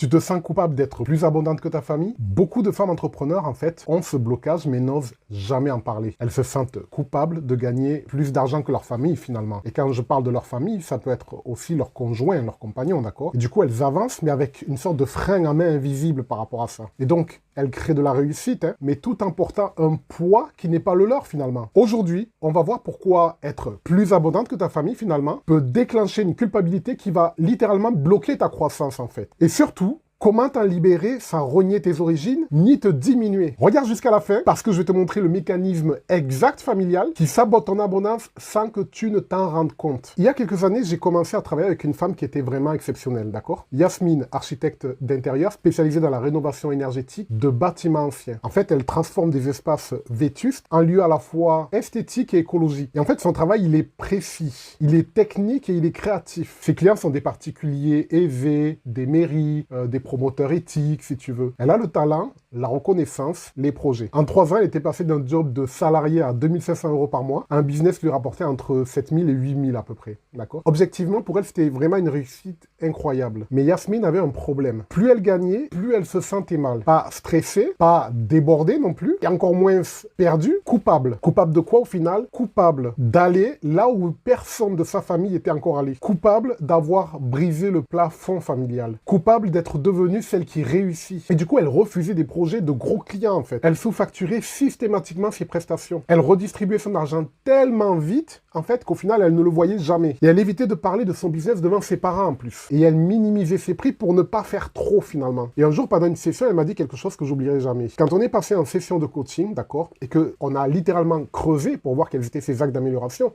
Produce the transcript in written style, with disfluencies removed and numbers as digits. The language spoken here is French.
Tu te sens coupable d'être plus abondante que ta famille? Beaucoup de femmes entrepreneurs, en fait, ont ce blocage mais n'osent jamais en parler. Elles se sentent coupables de gagner plus d'argent que leur famille, finalement. Et quand je parle de leur famille, ça peut être aussi leur conjoint, leur compagnon, d'accord? Et du coup, elles avancent, mais avec une sorte de frein à main invisible par rapport à ça. Et donc, elles créent de la réussite, mais tout en portant un poids qui n'est pas le leur, finalement. Aujourd'hui, on va voir pourquoi être plus abondante que ta famille, finalement, peut déclencher une culpabilité qui va littéralement bloquer ta croissance, en fait. Et surtout, comment t'en libérer sans renier tes origines, ni te diminuer. Regarde jusqu'à la fin, parce que je vais te montrer le mécanisme exact familial qui sabote ton abondance sans que tu ne t'en rendes compte. Il y a quelques années, j'ai commencé à travailler avec une femme qui était vraiment exceptionnelle, d'accord? Yasmine, architecte d'intérieur, spécialisée dans la rénovation énergétique de bâtiments anciens. En fait, elle transforme des espaces vétustes en lieux à la fois esthétiques et écologiques. Et en fait, son travail, il est précis, il est technique et il est créatif. Ses clients sont des particuliers aisés, des mairies, des promoteur éthique, si tu veux. Elle a le talent, la reconnaissance, les projets. En 3 ans, elle était passée d'un job de salarié à 2500 € par mois à un business qui lui rapportait entre 7000 et 8000 à peu près. D'accord? Objectivement, pour elle, c'était vraiment une réussite incroyable. Mais Yasmine avait un problème. Plus elle gagnait, plus elle se sentait mal. Pas stressée, pas débordée non plus, et encore moins perdue, coupable. Coupable de quoi au final? Coupable d'aller là où personne de sa famille était encore allé. Coupable d'avoir brisé le plafond familial. Coupable d'être devenue celle qui réussit. Et du coup, elle refusait des projets de gros clients, en fait. Elle sous-facturait systématiquement ses prestations. Elle redistribuait son argent tellement vite, en fait, qu'au final, elle ne le voyait jamais. Et elle évitait de parler de son business devant ses parents, en plus. Et elle minimisait ses prix pour ne pas faire trop, finalement. Et un jour, pendant une session, elle m'a dit quelque chose que j'oublierai jamais. Quand on est passé en session de coaching, d'accord, et qu'on a littéralement creusé pour voir quels étaient ses axes d'amélioration,